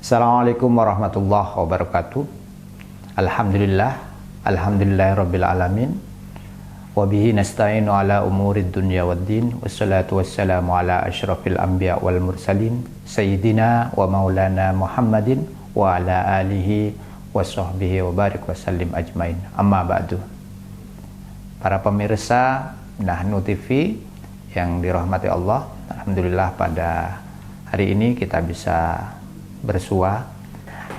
Assalamualaikum warahmatullahi wabarakatuh. Alhamdulillahirabbil alamin. Wa bihi nasta'inu ala umurid dunya waddin. Wassalatu wassalamu ala asyrafil anbiya wal mursalin sayyidina wa maulana Muhammadin wa ala alihi wa sahbihi wa barik wa sallim ajmain. Amma ba'du. Para pemirsa Nahnu TV yang dirahmati Allah, alhamdulillah pada hari ini kita bisa bersua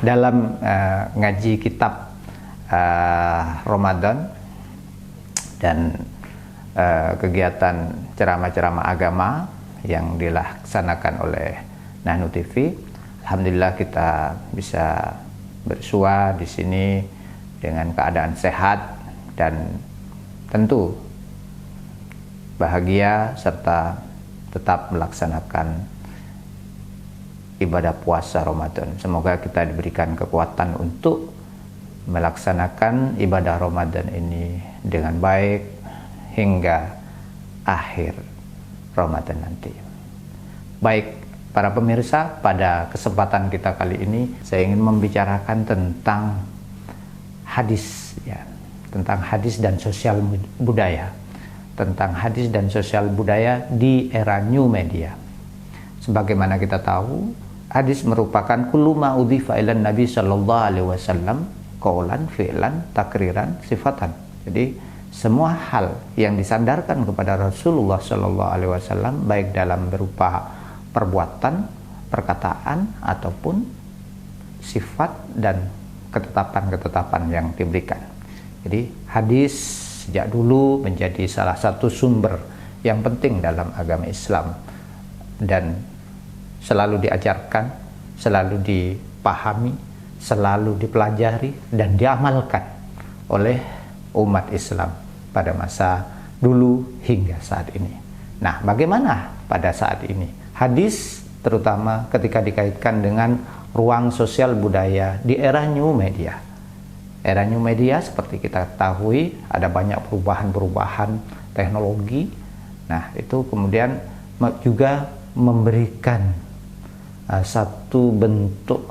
dalam ngaji kitab Ramadan dan kegiatan ceramah-ceramah agama yang dilaksanakan oleh Nahnu TV. Alhamdulillah kita bisa bersua di sini dengan keadaan sehat dan tentu bahagia serta tetap melaksanakan ibadah puasa Ramadan. Semoga kita diberikan kekuatan untuk melaksanakan ibadah Ramadan ini dengan baik hingga akhir Ramadan nanti. Baik para pemirsa, pada kesempatan kita kali ini saya ingin membicarakan tentang hadis ya, tentang hadis dan sosial budaya. Tentang hadis dan sosial budaya di era new media. Sebagaimana kita tahu, hadis merupakan kullu ma udhifa ilan Nabi sallallahu alaihi wasallam qaulan, fi'lan, takriran, sifatan. Jadi semua hal yang disandarkan kepada Rasulullah sallallahu alaihi wasallam baik dalam berupa perbuatan, perkataan ataupun sifat dan ketetapan-ketetapan yang diberikan. Jadi hadis sejak dulu menjadi salah satu sumber yang penting dalam agama Islam dan selalu diajarkan, selalu dipahami, selalu dipelajari dan diamalkan oleh umat Islam pada masa dulu hingga saat ini. Nah, bagaimana pada saat ini? Hadis terutama ketika dikaitkan dengan ruang sosial budaya di era new media. Era new media seperti kita ketahui ada banyak perubahan-perubahan teknologi. Nah, itu kemudian juga memberikan satu bentuk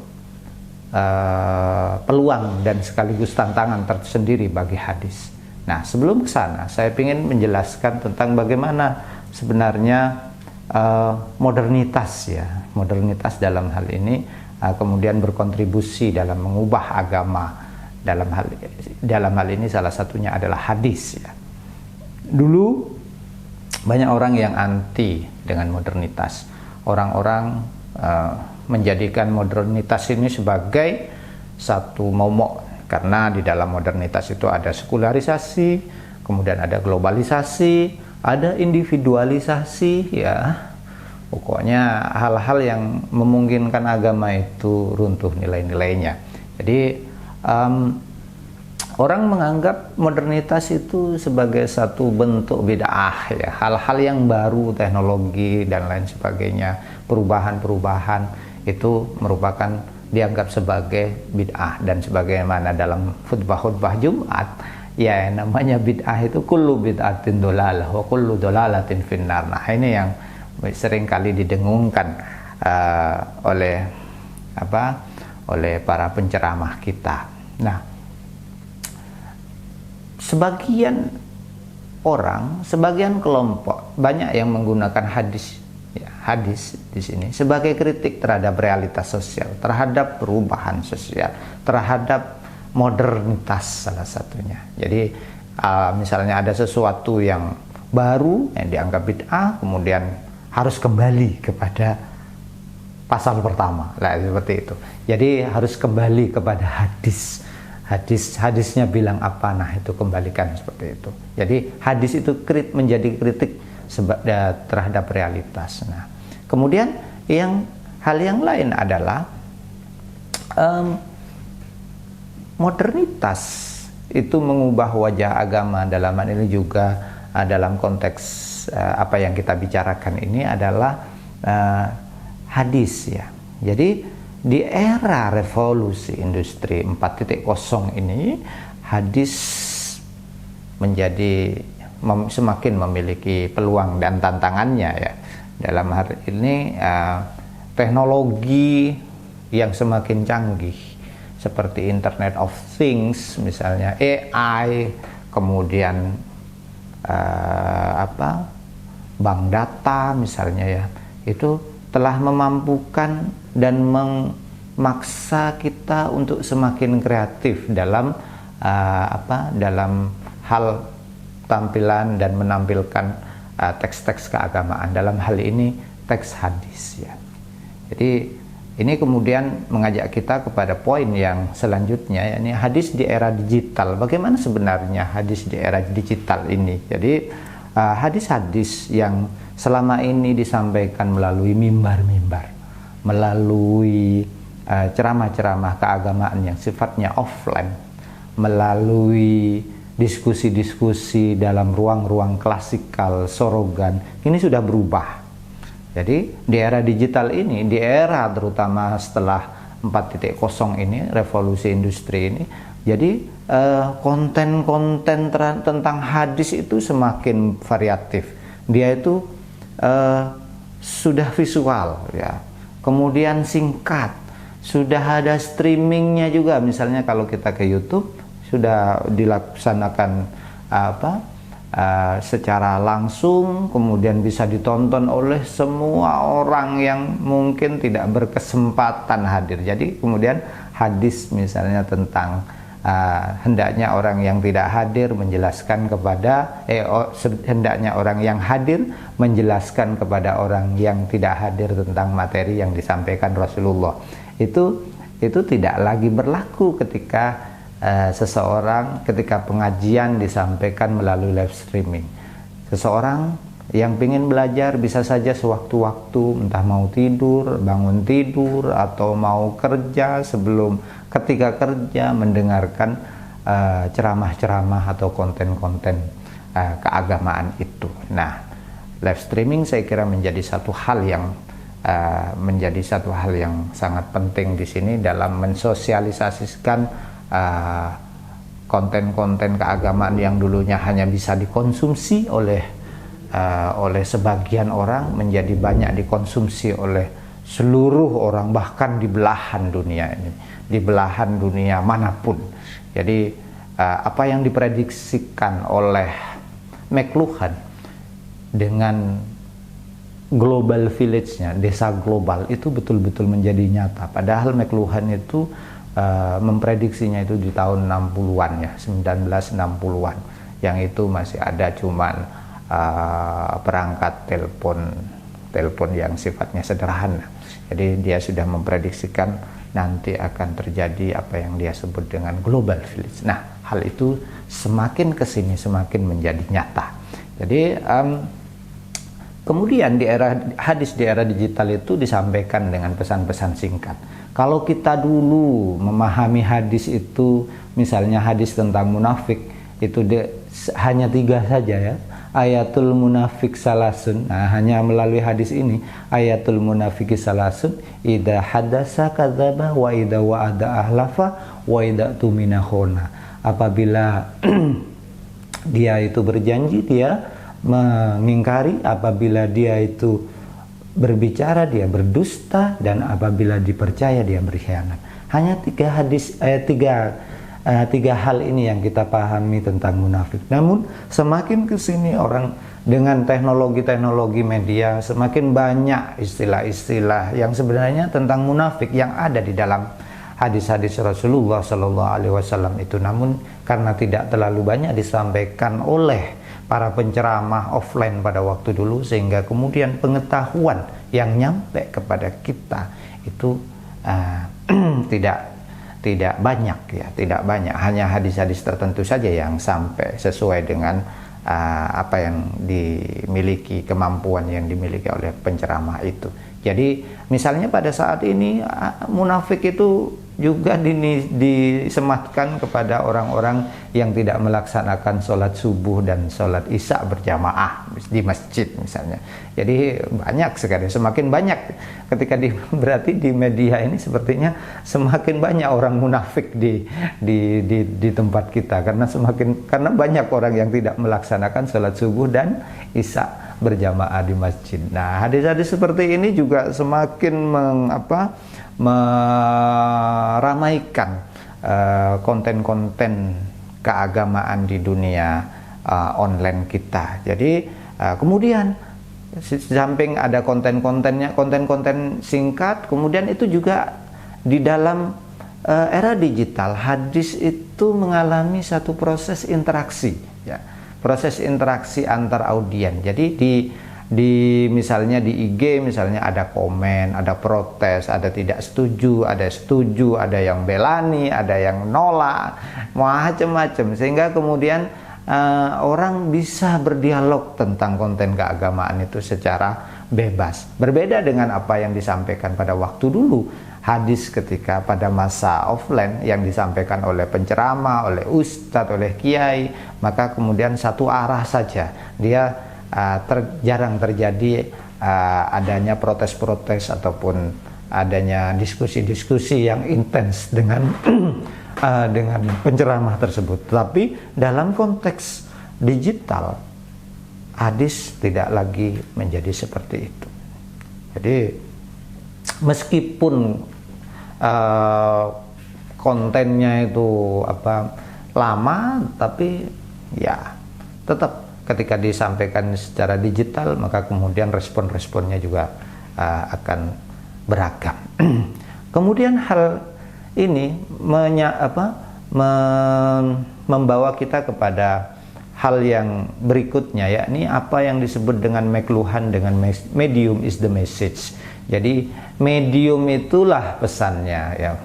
peluang dan sekaligus tantangan tersendiri bagi hadis. Nah, sebelum ke sana saya ingin menjelaskan tentang bagaimana sebenarnya modernitas ya, modernitas dalam hal ini kemudian berkontribusi dalam mengubah agama. Dalam hal ini salah satunya adalah hadis ya. Dulu banyak orang yang anti dengan modernitas. Orang-orang menjadikan modernitas ini sebagai satu momok, karena di dalam modernitas itu ada sekularisasi, kemudian ada globalisasi, ada individualisasi ya. Pokoknya hal-hal yang memungkinkan agama itu runtuh nilai-nilainya. Jadi orang menganggap modernitas itu sebagai satu bentuk bid'ah ya, hal-hal yang baru, teknologi dan lain sebagainya, perubahan-perubahan itu merupakan dianggap sebagai bid'ah. Dan sebagaimana dalam khutbah-khutbah Jumat ya, namanya bid'ah itu kullu bid'atin dolalah wa kullu dolalatin finnar. Nah, ini yang sering kali didengungkan oleh para penceramah kita. Nah, sebagian orang, sebagian kelompok banyak yang menggunakan hadis ya, hadis di sini sebagai kritik terhadap realitas sosial, terhadap perubahan sosial, terhadap modernitas salah satunya. Jadi misalnya ada sesuatu yang baru yang dianggap bid'ah, kemudian harus kembali kepada pasal pertama lah, seperti itu. Jadi harus kembali kepada hadisnya bilang apa, nah itu kembalikan seperti itu. Jadi hadis itu menjadi kritik terhadap realitas. Nah, kemudian hal yang lain adalah modernitas itu mengubah wajah agama. Dalam hal ini juga dalam konteks apa yang kita bicarakan ini adalah hadis ya. Jadi di era revolusi industri 4.0 ini hadis menjadi semakin memiliki peluang dan tantangannya ya. Dalam hal ini teknologi yang semakin canggih seperti Internet of Things, misalnya AI, kemudian bank data misalnya ya, itu telah memampukan dan memaksa kita untuk semakin kreatif dalam dalam hal tampilan dan menampilkan teks-teks keagamaan, dalam hal ini teks hadis ya. Jadi ini kemudian mengajak kita kepada poin yang selanjutnya, yakni hadis di era digital. Bagaimana sebenarnya hadis di era digital ini? Jadi hadis-hadis yang selama ini disampaikan melalui mimbar-mimbar, melalui ceramah-ceramah keagamaan yang sifatnya offline, melalui diskusi-diskusi dalam ruang-ruang klasikal, sorogan, ini sudah berubah. Jadi di era digital ini, di era terutama setelah 4.0 ini, revolusi industri ini, jadi konten-konten tentang hadis itu semakin variatif. Dia itu sudah visual ya, kemudian singkat, sudah ada streamingnya juga. Misalnya kalau kita ke YouTube, sudah dilaksanakan secara langsung, kemudian bisa ditonton oleh semua orang yang mungkin tidak berkesempatan hadir. Jadi kemudian hadis misalnya tentang hendaknya orang yang tidak hadir menjelaskan kepada hendaknya orang yang hadir menjelaskan kepada orang yang tidak hadir tentang materi yang disampaikan Rasulullah. Itu tidak lagi berlaku ketika ketika pengajian disampaikan melalui live streaming. Seseorang yang ingin belajar bisa saja sewaktu-waktu, entah mau tidur, bangun tidur, atau mau kerja, ketika kerja mendengarkan ceramah-ceramah atau konten-konten keagamaan itu. Nah, live streaming saya kira menjadi satu hal yang sangat penting di sini dalam mensosialisasikan konten-konten keagamaan yang dulunya hanya bisa dikonsumsi oleh sebagian orang menjadi banyak dikonsumsi oleh seluruh orang, bahkan di belahan dunia ini, di belahan dunia manapun. Jadi apa yang diprediksikan oleh McLuhan dengan global village-nya, desa global, itu betul-betul menjadi nyata. Padahal McLuhan itu memprediksinya itu di tahun 60-an ya, 1960-an, yang itu masih ada cuman perangkat telepon yang sifatnya sederhana. Jadi dia sudah memprediksikan nanti akan terjadi apa yang dia sebut dengan global village. Nah, hal itu semakin kesini semakin menjadi nyata. Jadi kemudian di era hadis di era digital itu disampaikan dengan pesan-pesan singkat. Kalau kita dulu memahami hadis itu, misalnya hadis tentang munafik, itu hanya 3 saja ya. Ayatul munafik salasun. Nah, hanya melalui hadis ini, ayatul munafiki salasun, idza hadasa kadzaba wa idza wa'ada ahlafa wa idza tumina khona. Apabila dia itu berjanji, dia mengingkari, apabila dia itu berbicara, dia berdusta, dan apabila dipercaya dia berkhianat. Hanya 3 hal ini yang kita pahami tentang munafik. Namun semakin kesini orang dengan teknologi media, semakin banyak istilah-istilah yang sebenarnya tentang munafik yang ada di dalam hadis-hadis Rasulullah Sallallahu Alaihi Wasallam itu. Namun karena tidak terlalu banyak disampaikan oleh para penceramah offline pada waktu dulu, sehingga kemudian pengetahuan yang nyampe kepada kita itu tidak banyak ya, tidak banyak. Hanya hadis-hadis tertentu saja yang sampai sesuai dengan apa yang dimiliki, kemampuan yang dimiliki oleh penceramah itu. Jadi misalnya pada saat ini munafik itu juga disematkan kepada orang-orang yang tidak melaksanakan sholat subuh dan sholat isya berjamaah di masjid misalnya. Jadi banyak sekali, semakin banyak ketika berarti di media ini sepertinya semakin banyak orang munafik di tempat kita, karena banyak orang yang tidak melaksanakan sholat subuh dan isya berjamaah di masjid. Nah, hadis-hadis seperti ini juga semakin meramaikan konten-konten keagamaan di dunia online kita. Jadi kemudian samping ada konten-kontennya, konten-konten singkat, kemudian itu juga di dalam era digital, hadis itu mengalami satu proses interaksi, ya, proses interaksi antar audien. Jadi di misalnya di IG misalnya ada komen, ada protes, ada tidak setuju, ada yang belani, ada yang nolak, macam-macam, sehingga kemudian orang bisa berdialog tentang konten keagamaan itu secara bebas. Berbeda dengan apa yang disampaikan pada waktu dulu, hadis ketika pada masa offline yang disampaikan oleh penceramah, oleh ustadz, oleh kiai, maka kemudian satu arah saja. Dia jarang terjadi adanya protes-protes ataupun adanya diskusi-diskusi yang intens dengan dengan penceramah tersebut. Tapi dalam konteks digital, hadis tidak lagi menjadi seperti itu. Jadi meskipun kontennya itu lama, tapi ya tetap ketika disampaikan secara digital, maka kemudian respon-responnya juga akan beragam. Kemudian hal ini membawa kita kepada hal yang berikutnya, yakni apa yang disebut dengan makluhan dengan medium is the message. Jadi medium itulah pesannya, ya.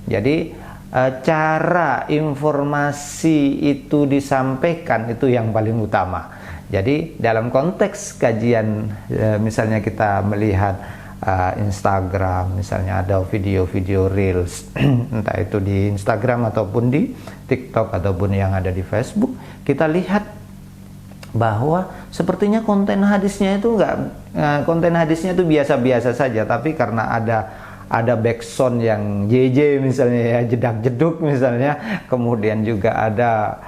Jadi cara informasi itu disampaikan itu yang paling utama. Jadi dalam konteks kajian, misalnya kita melihat Instagram, misalnya ada video-video reels, entah itu di Instagram ataupun di TikTok ataupun yang ada di Facebook, kita lihat bahwa sepertinya konten hadisnya itu biasa-biasa saja, tapi karena ada backsound yang JJ misalnya, ya, jedak-jeduk misalnya, kemudian juga ada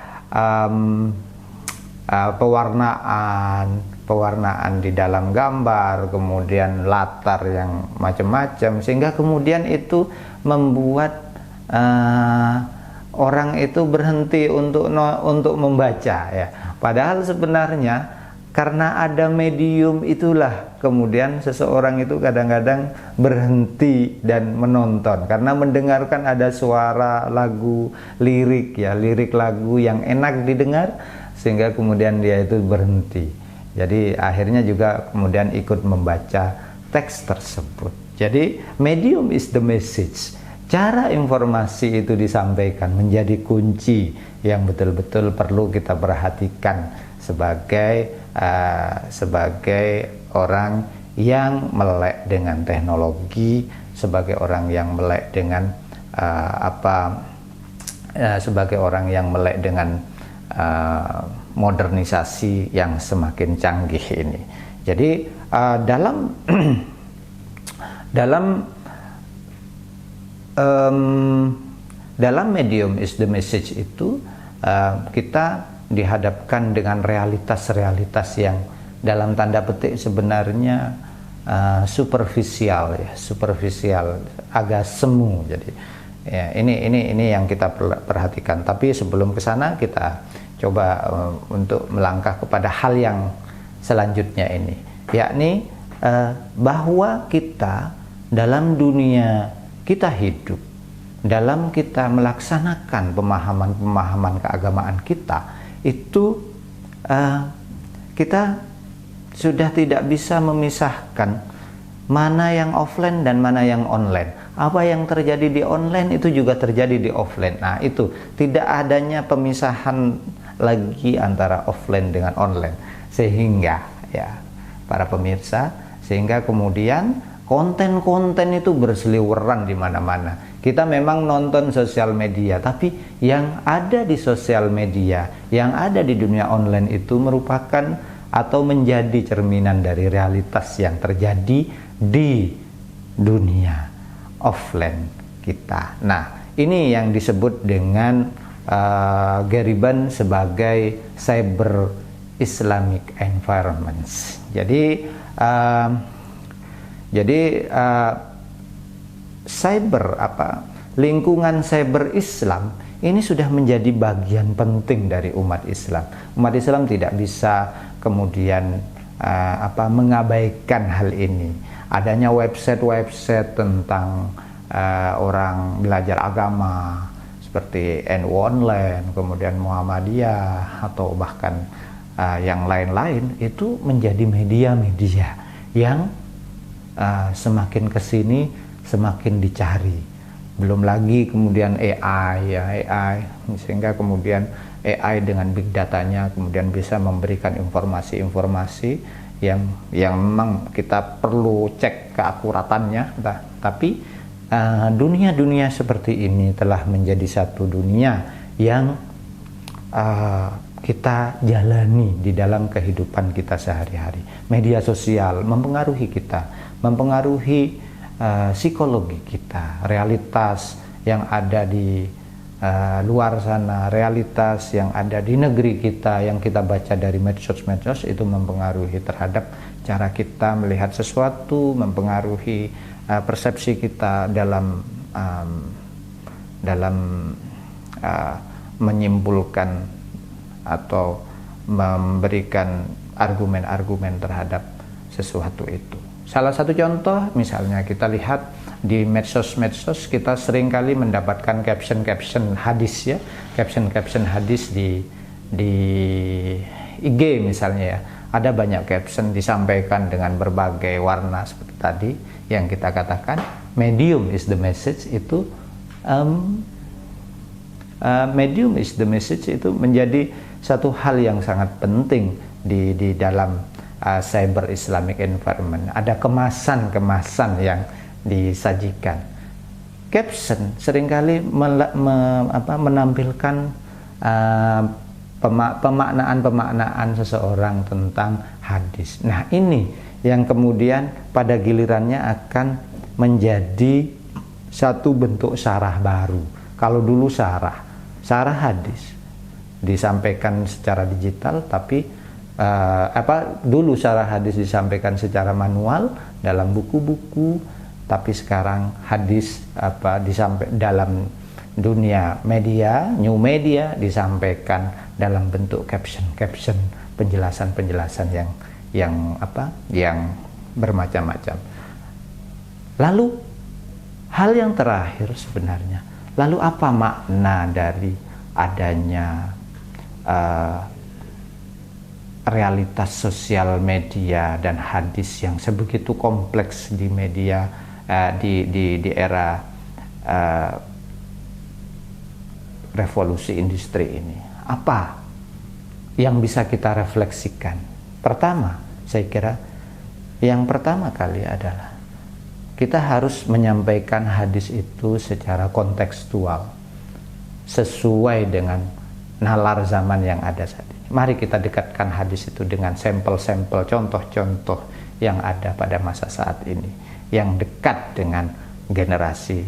pewarnaan di dalam gambar, kemudian latar yang macam-macam, sehingga kemudian itu membuat orang itu berhenti untuk membaca, ya. Padahal sebenarnya karena ada medium itulah kemudian seseorang itu kadang-kadang berhenti dan menonton karena mendengarkan ada suara lagu, lirik, ya, lirik lagu yang enak didengar, sehingga kemudian dia itu berhenti. Jadi akhirnya juga kemudian ikut membaca teks tersebut. Jadi medium is the message. Cara informasi itu disampaikan menjadi kunci yang betul-betul perlu kita perhatikan sebagai orang yang melek dengan teknologi, sebagai orang yang melek dengan sebagai orang yang melek dengan modernisasi yang semakin canggih ini. Jadi dalam medium is the message itu kita dihadapkan dengan realitas-realitas yang dalam tanda petik sebenarnya superficial, ya, superficial, agak semu. Jadi ya, ini yang kita perhatikan. Tapi sebelum ke sana kita coba untuk melangkah kepada hal yang selanjutnya ini, yakni bahwa kita dalam dunia kita hidup, dalam kita melaksanakan pemahaman keagamaan kita, itu kita sudah tidak bisa memisahkan mana yang offline dan mana yang online. Apa yang terjadi di online itu juga terjadi di offline. Nah, itu tidak adanya pemisahan lagi antara offline dengan online, sehingga ya para pemirsa, sehingga kemudian konten-konten itu berseliweran di mana-mana. Kita memang nonton sosial media, tapi yang ada di sosial media, yang ada di dunia online itu merupakan atau menjadi cerminan dari realitas yang terjadi di dunia offline kita. Nah, ini yang disebut dengan Gariban sebagai cyber Islamic environments. Jadi lingkungan cyber Islam ini sudah menjadi bagian penting dari umat Islam. Umat Islam tidak bisa kemudian mengabaikan hal ini. Adanya website-website tentang orang belajar agama seperti NU Online, kemudian Muhammadiyah atau bahkan yang lain-lain, itu menjadi media-media yang semakin kesini semakin dicari. Belum lagi kemudian AI, sehingga kemudian AI dengan big datanya kemudian bisa memberikan informasi-informasi yang memang kita perlu cek keakuratannya. Tapi dunia-dunia seperti ini telah menjadi satu dunia yang kita jalani di dalam kehidupan kita sehari-hari. Media sosial mempengaruhi kita, mempengaruhi psikologi kita, realitas yang ada di luar sana, realitas yang ada di negeri kita, yang kita baca dari medsos-medsos, itu mempengaruhi terhadap cara kita melihat sesuatu, mempengaruhi persepsi kita dalam menyimpulkan atau memberikan argumen-argumen terhadap sesuatu itu. Salah satu contoh misalnya kita lihat di medsos-medsos, kita seringkali mendapatkan caption-caption hadis ya, caption-caption hadis di IG misalnya ya. Ada banyak caption disampaikan dengan berbagai warna seperti tadi yang kita katakan medium is the message. Itu medium is the message itu menjadi satu hal yang sangat penting di dalam cyber Islamic environment. Ada kemasan-kemasan yang disajikan. Caption seringkali menampilkan pemaknaan seseorang tentang hadis. Nah, ini yang kemudian pada gilirannya akan menjadi satu bentuk syarah baru. Kalau dulu syarah hadis disampaikan secara digital, tapi dulu syarah hadis disampaikan secara manual dalam buku-buku, tapi sekarang hadis dalam dunia media, new media, disampaikan dalam bentuk caption, penjelasan yang bermacam-macam. Lalu hal yang terakhir sebenarnya, lalu apa makna dari adanya realitas sosial media dan hadis yang sebegitu kompleks di media di era revolusi industri ini? Apa yang bisa kita refleksikan? Pertama, saya kira yang pertama kali adalah kita harus menyampaikan hadis itu secara kontekstual, sesuai dengan nalar zaman yang ada saat ini. Mari kita dekatkan hadis itu dengan sampel-sampel, contoh-contoh yang ada pada masa saat ini, yang dekat dengan generasi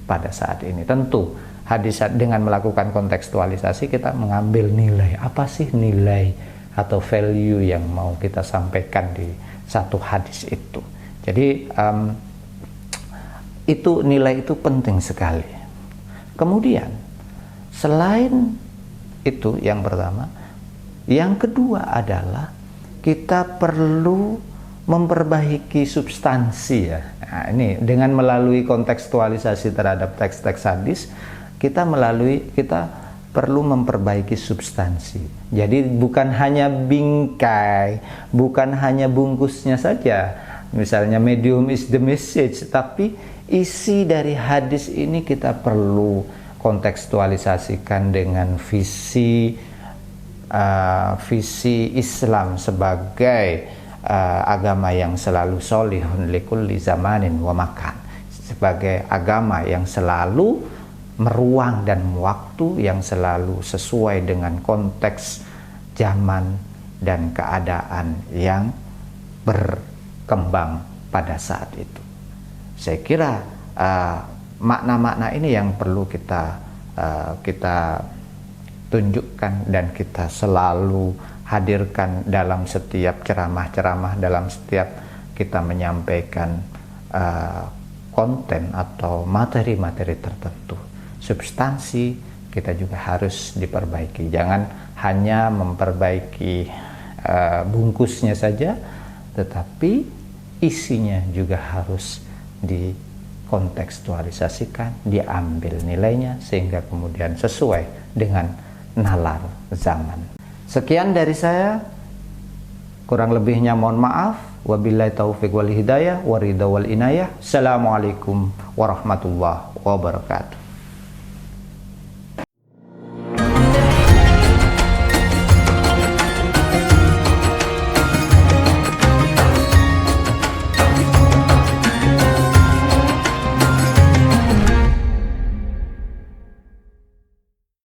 pada saat ini. Tentu hadis dengan melakukan kontekstualisasi, kita mengambil nilai, apa sih nilai atau value yang mau kita sampaikan di satu hadis itu. Jadi itu nilai itu penting sekali. Kemudian selain itu yang pertama, yang kedua adalah kita perlu memperbaiki substansi ya. Nah, ini dengan melalui kontekstualisasi terhadap teks-teks hadis, kita perlu memperbaiki substansi. Jadi bukan hanya bingkai, bukan hanya bungkusnya saja. Misalnya medium is the message, tapi isi dari hadis ini kita perlu kontekstualisasikan dengan visi Islam sebagai agama yang selalu sholihun likulli zamanin wa makan, sebagai agama yang selalu meruang dan waktu, yang selalu sesuai dengan konteks zaman dan keadaan yang berkembang pada saat itu. Saya kira makna-makna ini yang perlu kita tunjukkan dan kita selalu hadirkan dalam setiap ceramah-ceramah, dalam setiap kita menyampaikan konten atau materi-materi tertentu. Substansi kita juga harus diperbaiki. Jangan hanya memperbaiki bungkusnya saja, tetapi isinya juga harus dikontekstualisasikan, diambil nilainya sehingga kemudian sesuai dengan nalar zaman. Sekian dari saya, kurang lebihnya mohon maaf. Wabillahi taufiq wal hidayah, waridha wal inayah. Assalamualaikum warahmatullahi wabarakatuh.